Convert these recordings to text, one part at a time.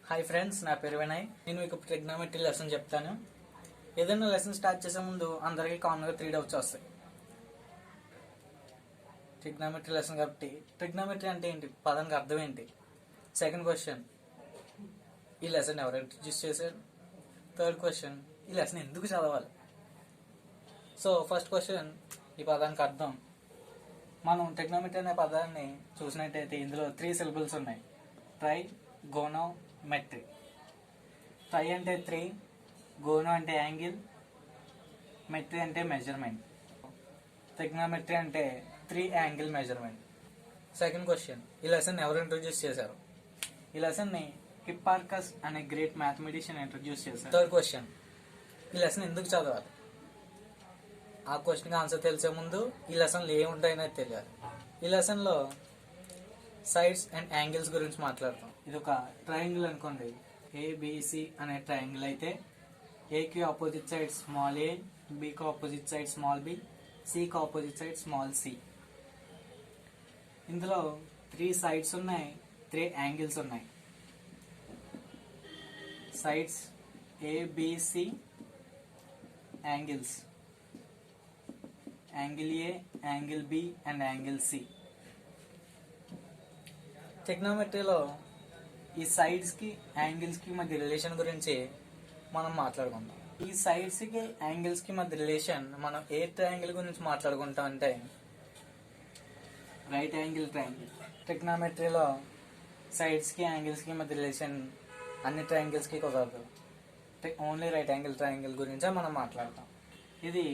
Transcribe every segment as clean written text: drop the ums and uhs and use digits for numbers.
Hi friends, నా పేరు వినయ్. నేను మీకు ట్రిగ్నోమెట్రీ లెసన్ చెప్తాను. ఏదైనా లెసన్ స్టార్ట్ చేసే ముందు అందరికీ కామన్గా 3 డౌట్స్ వస్తాయి. ట్రిగ్నోమెట్రీ లెసన్ కాబట్టి ట్రిగ్నోమెట్రీ అంటే ఏంటి, పదానికి అర్థం ఏంటి? సెకండ్ క్వశ్చన్, ఈ లెసన్ ఎవరు ఇంట్రడ్యూస్ చేశారు? థర్డ్ క్వశ్చన్, ఈ లెసన్ ఎందుకు చదవాలి? సో ఫస్ట్ క్వశ్చన్, ఈ పదానికి అర్థం. మనం ట్రిగ్నోమెట్రీ అనే పదాన్ని చూసినట్టయితే ఇందులో 3 సిలబుల్స్ ఉన్నాయి: ట్రై, గోనో, మెట్రీ. ట్రై అంటే 3, గోనో అంటే యాంగిల్, మెట్రీ అంటే మెజర్మెంట్. ట్రిగ్నోమెట్రీ అంటే 3 యాంగిల్ మెజర్మెంట్. సెకండ్ క్వశ్చన్, ఈ లెసన్ ఎవరు ఇంట్రొడ్యూస్ చేశారు? ఈ లెసన్ని హిప్పార్కస్ అనే గ్రేట్ మ్యాథమెటిషియన్ ఇంట్రొడ్యూస్ చేశారు. థర్డ్ క్వశ్చన్, ఈ లెసన్ ఎందుకు చదవాలి? ఆ క్వశ్చన్కి ఆన్సర్ తెలిసే ముందు ఈ లెసన్లో ఏముంటాయనేది తెలియాలి. ఈ లెసన్లో సైడ్స్ అండ్ యాంగిల్స్ గురించి మాట్లాడతాం. ఇది ఒక ట్రయాంగిల్ అనుకోండి. ఏబిసి అనే ట్రయాంగిల్ అయితే ఏకి ఆపోజిట్ సైడ్ స్మాల్ ఏ, బికి ఆపోజిట్ సైడ్ స్మాల్ బి, సికి ఆపోజిట్ సైడ్ స్మాల్ సి. ఇందులో 3 సైడ్స్ ఉన్నాయి, 3 యాంగిల్స్ ఉన్నాయి. Sides A B C, angles angle A, angle B and angle C. ట్రిగ్నోమెట్రీలో ఈ సైడ్స్కి యాంగిల్స్కి మధ్య రిలేషన్ గురించి మనం మాట్లాడుకుంటాం. ఈ సైడ్స్కి యాంగిల్స్కి మధ్య రిలేషన్ మనం ఏ ట్రయాంగిల్ గురించి మాట్లాడుకుంటాం అంటే రైట్ యాంగిల్ ట్రయాంగిల్. ట్రిగ్నోమెట్రీలో సైడ్స్కి యాంగిల్స్కి మధ్య రిలేషన్ అన్ని ట్రయాంగిల్స్కి కుదరదు. ఓన్లీ రైట్ యాంగిల్ ట్రయాంగిల్ గురించే మనం మాట్లాడతాం. ఇది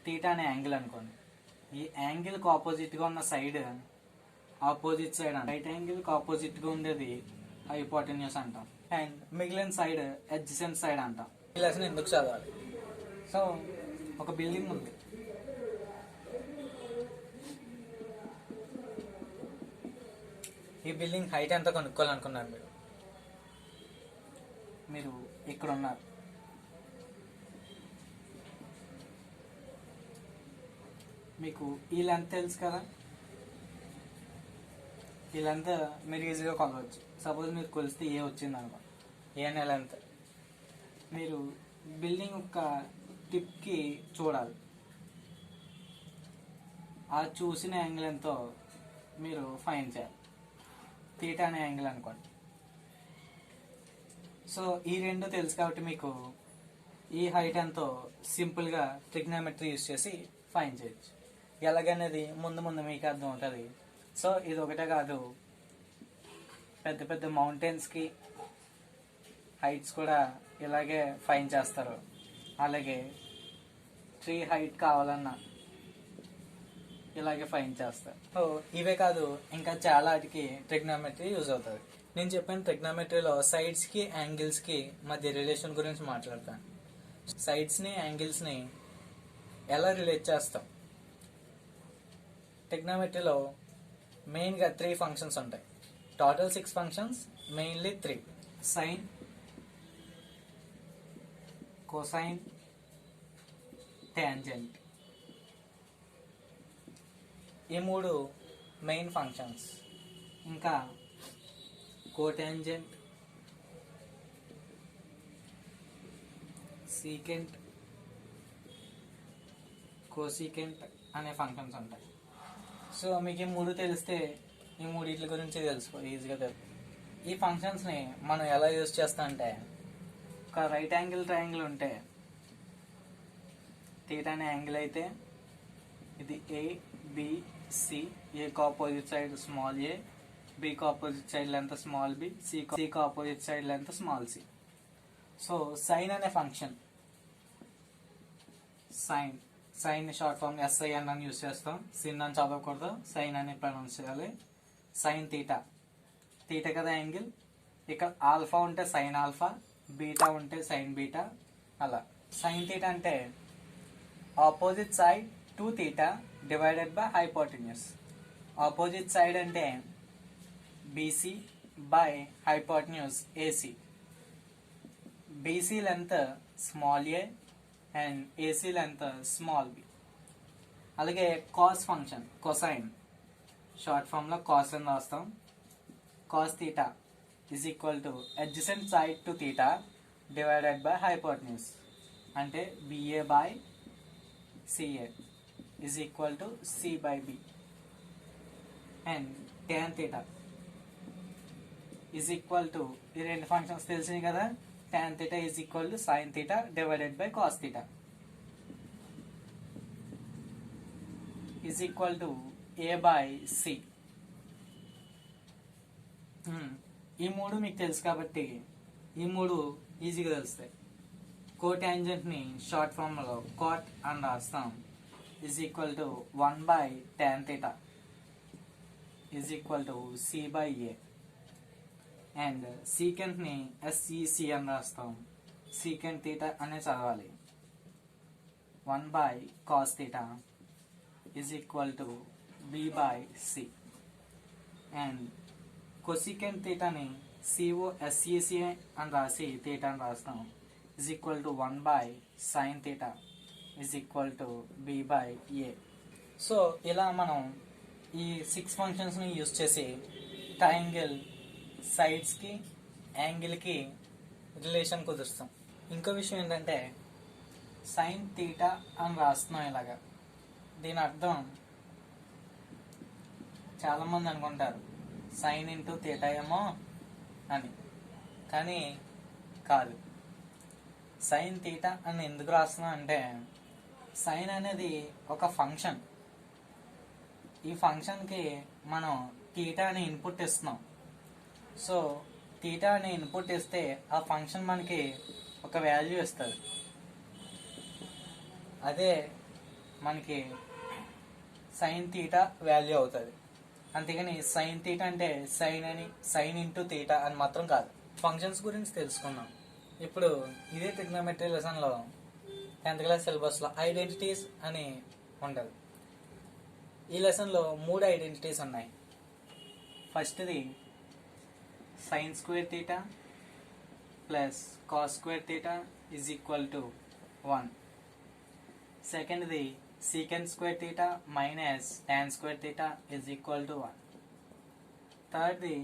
థీటా అనే యాంగిల్ అనుకోండి. ఈ యాంగిల్కి ఆపోజిట్గా ఉన్న సైడ్ ఆపోజిట్ సైడ్ అంట. రైట్ యాంగిల్కి ఆపోజిట్గా ఉండేది హైపోటెన్యూస్ అంటాం, అండ్ మిగిలిన సైడ్ అడ్జసెంట్ సైడ్ అంటాం. ఈ లెసన్ ఎందుకు చదవాలి? సో ఒక బిల్డింగ్ ఉంది. ఈ బిల్డింగ్ హైట్ ఎంత కనుక్కోవాలనుకున్నారు మీరు ఇక్కడ ఉన్నారు. మీకు ఈ లెంత్ తెలుసు కదా, ఈ లెంత్ మీరు ఈజీగా కొలవచ్చు. సపోజ్ మీరు కొలిస్తే ఏ వచ్చింది అనుకో, ఏ అనే లెంత్ మీరు బిల్డింగ్ యొక్క టిప్కి చూడాలి. ఆ చూసిన యాంగిల్ ఎంతో మీరు ఫైన్ చేయాలి. థీటా అనే యాంగిల్ అనుకోండి. సో ఈ రెండు తెలుసు కాబట్టి మీకు ఈ హైట్ ఎంతో సింపుల్గా ట్రిగ్నోమెట్రీ యూజ్ చేసి ఫైన్ చేయొచ్చు. ఎలాగనేది ముందు మీకు అర్థం ఉంటుంది. సో ఇది ఒకటే కాదు, పెద్ద పెద్ద మౌంటైన్స్కి హైట్స్ కూడా ఇలాగే ఫైన్ చేస్తారు. అలాగే ట్రీ హైట్ కావాలన్నా ఇలాగే ఫైన్ చేస్తారు. సో ఇవే కాదు, ఇంకా చాలా వాటికి ట్రిగ్నోమెట్రీ యూజ్ అవుతుంది. నేను చెప్పిన ట్రిగ్నోమెట్రీలో సైడ్స్కి యాంగిల్స్కి మధ్య రిలేషన్ గురించి మాట్లాడతాను. సైడ్స్ని యాంగిల్స్ని ఎలా రిలేట్ చేస్తాం? ట్రిగ్నోమెట్రీలో మెయిన్గా 3 ఫంక్షన్స్ ఉంటాయి. Total 6 functions, mainly 3: sine, cosine, tangent. ఈ 3 మెయిన్ ఫంక్షన్స్. ఇంకా కోటాంజెంట్, సీకెంట్, కోసీకెంట్ అనే ఫంక్షన్స్ ఉంటాయి. సో మీకు ఈ 3 తెలిస్తే ఈ 3 గురించి ఈజీగా తెలుసు. ఈ ఫంక్షన్స్ని మనం ఎలా యూజ్ చేస్తాం అంటే, ఒక రైట్ యాంగిల్ ట్రయాంగిల్ ఉంటే థీటా అనే యాంగిల్ అయితే ఇది ఏబిసి, ఏకి ఆపోజిట్ సైడ్ స్మాల్ ఏ, బికి opposite side length small b, సికి opposite side length small c. So sine అనే function, sine short form SIN అని యూజ్ చేస్తాం. సిన్ అని చదవకూడదు, సైన్ అని ప్రొనౌన్స్ చేయాలి. సైన్ థీటా, థీటా కదా యాంగిల్. ఇక్కడ ఆల్ఫా ఉంటే సైన్ ఆల్ఫా, బీటా ఉంటే సైన్ బీటా. అలా సైన్ థీటా అంటే opposite side to theta divided by hypotenuse. Opposite side అంటే BC by hypotenuse AC. BC length small a and AC length small b. అలాగే cos function, cosine short ఫామ్లో cos అని రాస్తాం. Cos theta is equal to adjacent side to theta divided by hypotenuse అంటే B A by C A is equal to c by b and tan theta is equal to ఈ రెండు functions తెలిసినాయి కదా. tan theta is equal to sin theta divided by cos theta is equal to a by c. ఈ మూడు మీకు తెలుసు కాబట్టి ఈ మూడు ఈజీగా తెలుస్తాయి. కోటాంజెంట్ ని షార్ట్ ఫామ్ లో కాట్ అని రాస్తాం. Is equal to 1 by tan theta is equal to c by a and secant ని SEC అని రాస్తాం. సీకెంట్ థీటా అనే చదవాలి. 1 by cos theta is equal to b by c and cosecant థీటాని COSEC అని రాసి థీటా అని రాస్తాం. Is equal to 1 by sin theta is equal to b by a. So ఇలా మనం ఈ 6 ఫంక్షన్స్ని యూజ్ చేసి ట్రయాంగిల్ సైడ్స్కి యాంగిల్కి రిలేషన్ కుదురుస్తాం. ఇంకో విషయం ఏంటంటే సైన్ థీటా అని రాస్తున్నాం ఇలాగా. దీని అర్థం చాలామంది అనుకుంటారు సైన్ ఇంటూ థీటా ఏమో అని, కానీ కాదు. సైన్ థీటా అని ఎందుకు రాస్తున్నాం అంటే సైన్ అనేది ఒక ఫంక్షన్. ఈ ఫంక్షన్కి మనం థీటా అని ఇన్పుట్ ఇస్తున్నాం. సో థీటా అని ఇన్పుట్ ఇస్తే ఆ ఫంక్షన్ మనకి ఒక వాల్యూ ఇస్తుంది. అదే మనకి సైన్ థీటా వాల్యూ అవుతుంది. అంతేగాని సైన్ థీటా అంటే సైన్ ఇంటూ థీటా అని మాత్రం కాదు. ఫంక్షన్స్ గురించి తెలుసుకున్నాం. ఇప్పుడు ఇదే ట్రిగ్నోమెట్రీ లెసన్లో 10th క్లాస్ సిలబస్లో ఐడెంటిటీస్ అని ఉంటుంది. ఈ లెసన్లో 3 ఐడెంటిటీస్ ఉన్నాయి. ఫస్ట్ది sine square theta plus cos square theta is equal to 1. సెకండ్ది secant square theta minus tan square theta is equal to 1. థర్డ్ది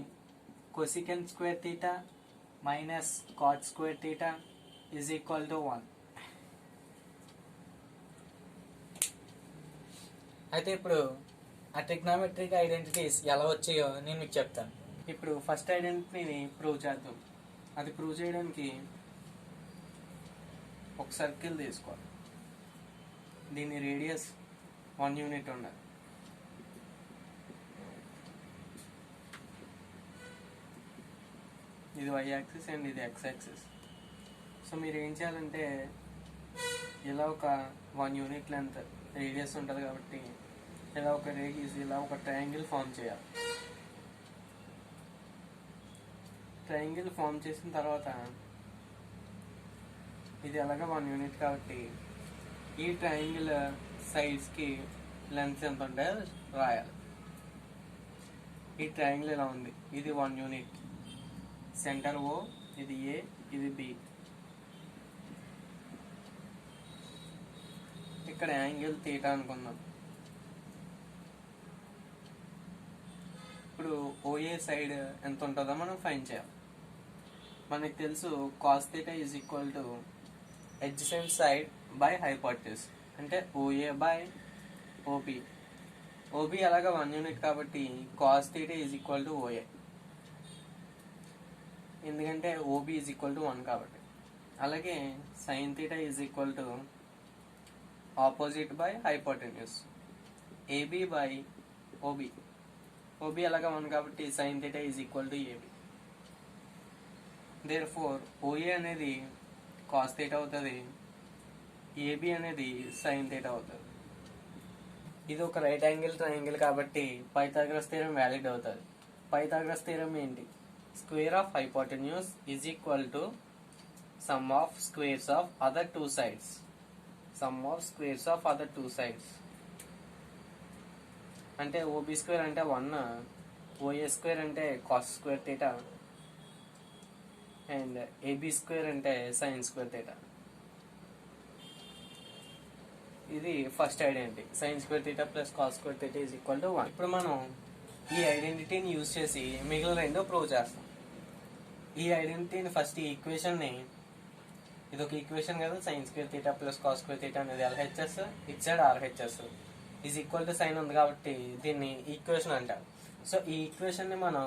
cosecant square theta minus cot square theta is equal to 1. అయితే ఇప్పుడు ఆ trigonometric identities ఎలా వచ్చాయో నేను మీకు చెప్తాను. ఇప్పుడు ఫస్ట్ ఐడెంటిటీని ప్రూవ్ చేద్దాం. అది ప్రూవ్ చేయడానికి ఒక సర్కిల్ తీసుకోవాలి. దీని రేడియస్ 1 యూనిట్ ఉండాలి. ఇది y యాక్సిస్ అండ్ ఇది x యాక్సిస్. సో మీరు ఏం చేయాలంటే ఇలా ఒక 1 యూనిట్ లెంత్ రేడియస్ ఉంటుంది కాబట్టి ఇలా ఒక రేడియస్ ఇలా ఒక ట్రయాంగిల్ ఫామ్ చేయాలి. ట్రయాంగిల్ ఫామ్ చేసిన తర్వాత ఇది అలాగా 1 యూనిట్ కాబట్టి ఈ ట్రయాంగిల్ సైడ్స్కి లెంత్ ఎంత ఉంటాయో రాయాలి. ఈ ట్రయాంగిల్ ఇలా ఉంది. ఇది 1 యూనిట్. సెంటర్ O, ఇది A, ఇది B. ఇక్కడ యాంగిల్ థీటా అనుకుందాం. ఇప్పుడు OA సైడ్ ఎంత ఉంటుందో మనం ఫైండ్ చేయాలి. మనకు తెలుసు cos theta is equal to adjacent side by hypotenuse అంటే OA బై OB. OB అలాగా 1 యూనిట్ కాబట్టి cos theta is equal to OA, ఎందుకంటే OB ఈజ్ ఈక్వల్ టు 1 కాబట్టి. అలాగే sine theta is equal to opposite by hypotenuse AB by OB. OB అలాగా 1 కాబట్టి sine theta is equal to AB. Therefore OA అనేది cos theta అవుతుంది, AB అనేది sine theta అవుతుంది. ఇది ఒక రైట్ యాంగిల్ ట్రయాంగిల్ కాబట్టి పైథాగరస్ థీరం వ్యాలిడ్ అవుతుంది. పైథాగరస్ థీరం ఏంటి? Square of hypotenuse is equal to some of squares of other two sides. Some of squares of other two sides అంటే OB square అంటే 1, OA square అంటే cos square theta and AB square అంటే sign square theta. ఇది first identity, sign square theta plus cos square theta is equal to 1. ఇప్పుడు మనం ఈ ఐడెంటిటీని use చేసి మిగిలిన రెండో ప్రూవ్ చేస్తాం. ఈ ఐడెంటిటీని ఫస్ట్ ఈ ఈక్వేషన్ని, ఇది ఒక ఈక్వేషన్ కదా, sine square theta plus cos square theta అనేది LHS, it side RHS is equal to sine ఉంది కాబట్టి దీన్ని ఈక్వేషన్ అంటారు. సో ఈ ఈక్వేషన్ ని మనం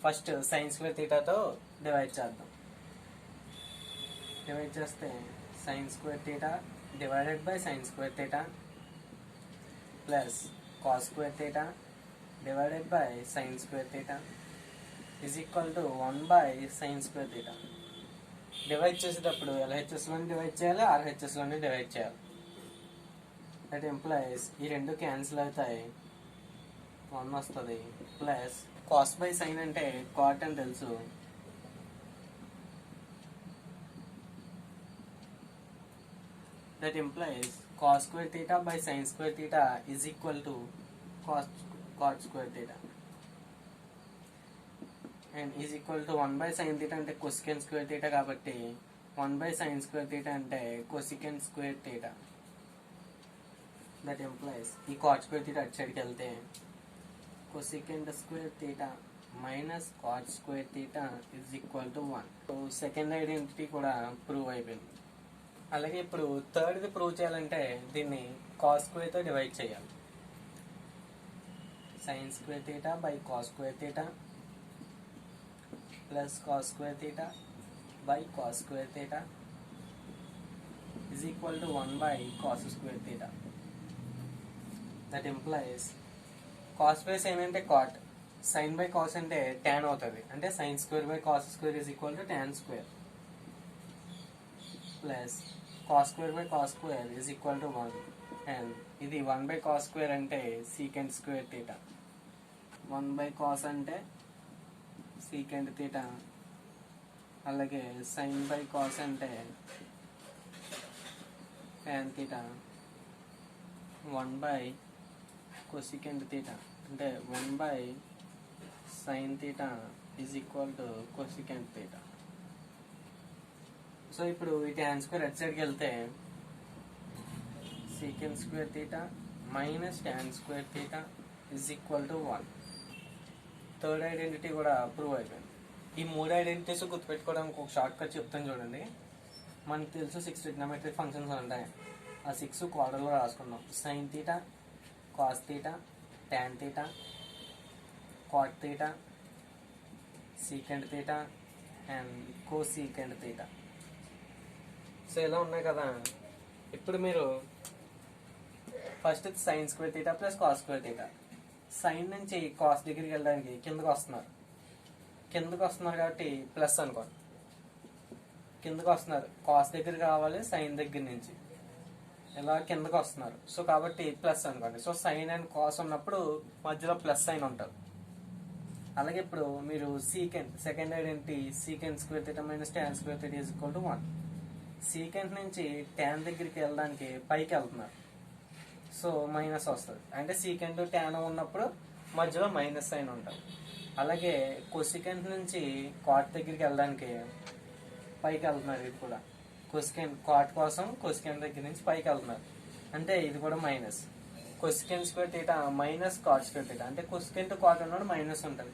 ఫస్ట్ సైన్ స్క్వేర్ థీటాతో డివైడ్ చేద్దాం. డివైడ్ చేస్తే sign square theta divided by sine square theta plus cos square theta divided by sine square theta is equal to 1 by sine square theta. Divide చేసేటప్పుడు ఎల్హెచ్ఎస్లోని divide చేయాలి, ఆర్హెచ్ఎస్లోని divide చేయాలి. That implies ఈ రెండు cancel అవుతాయి, 1 వస్తుంది. Plus cos by sine అంటే cot అని తెలుసు, that employees cos square theta by sine square theta is equal to cot square theta and is equal to 1 by sine theta అంటే cosecant square theta కాబట్టి 1 by sine square theta అంటే cosecant square theta. That implies ఈ cot square theta అటు సైడ్కి వెళ్తే cosecant square theta minus cot square theta is equal to 1. Second identity కూడా prove అయిపోయింది. అలాగే ఇప్పుడు థర్డ్ది ప్రూవ్ చేయాలంటే దీన్ని కాస్ స్క్వేర్తో డివైడ్ చేయాలి. Sine square theta by cos square theta plus cos square theta by cos square theta is equal to 1 by cos square theta. That employees cos by sine అంటే cot, sign by cos అంటే tan అవుతుంది, అంటే sine square by cos square is equal to tan square plus cos square by cos square is equal to 1 and ఇది 1 by cos square అంటే secant square theta, 1 by cos అంటే secant theta, అలాగే sign by cos అంటే tan theta, 1 by cosecant theta అంటే 1 by sine theta is equal to cosecant theta. So ఇప్పుడు ఈ tan square అటు సైడ్కి వెళ్తే secant square theta minus tan square theta is equal to 1. Third identity కూడా prove అయిపోయింది. ఈ 3 ఐడెంటిటీస్ గుర్తుపెట్టుకోవడానికి ఒక షార్ట్ కట్ చెప్తాను చూడండి. మనకు తెలుసు 6 ట్రిగ్నోమెట్రిక్ ఫంక్షన్స్ ఉంటాయి, ఆ 6 క్వార్టర్లో రాసుకుందాం. Sine theta, cos theta, tan theta, cot theta, secant theta and cosecant theta. So ఇలా ఉన్నాయి కదా. ఇప్పుడు మీరు first sine square theta plus cos square theta, sine నుంచి కాస్ దగ్గరికి వెళ్ళడానికి కిందకు వస్తున్నారు కాబట్టి ప్లస్ అనుకోండి, కిందకు వస్తున్నారు, కాస్ దగ్గరికి రావాలి సైన్ దగ్గర నుంచి ఇలా కిందకు వస్తున్నారు, సో కాబట్టి ప్లస్ అనుకోండి. సో సైన్ అండ్ కాస్ ఉన్నప్పుడు మధ్యలో ప్లస్ సైన్ ఉంటుంది. అలాగే ఇప్పుడు మీరు second identity secant square theta minus tan square theta is equal to 1. Secant నుంచి ట్యాన్ దగ్గరికి వెళ్ళడానికి పైకి వెళ్తున్నారు, సో మైనస్ వస్తుంది, అంటే సీకెంట్ ట్యాన్ ఉన్నప్పుడు మధ్యలో మైనస్ సైన్ ఉంటుంది. అలాగే కొసికెంట్ నుంచి కాట్ దగ్గరికి వెళ్ళడానికి పైకి వెళ్తున్నారు, ఇది కూడా కొసికెంట్ కాట్ కోసం కొసికెంట్ దగ్గర నుంచి పైకి వెళ్తున్నారు, అంటే ఇది కూడా minus. Cosecant square theta minus cot square theta అంటే కొసికెంట్ కాట్ ఉన్నప్పుడు మైనస్ ఉంటుంది.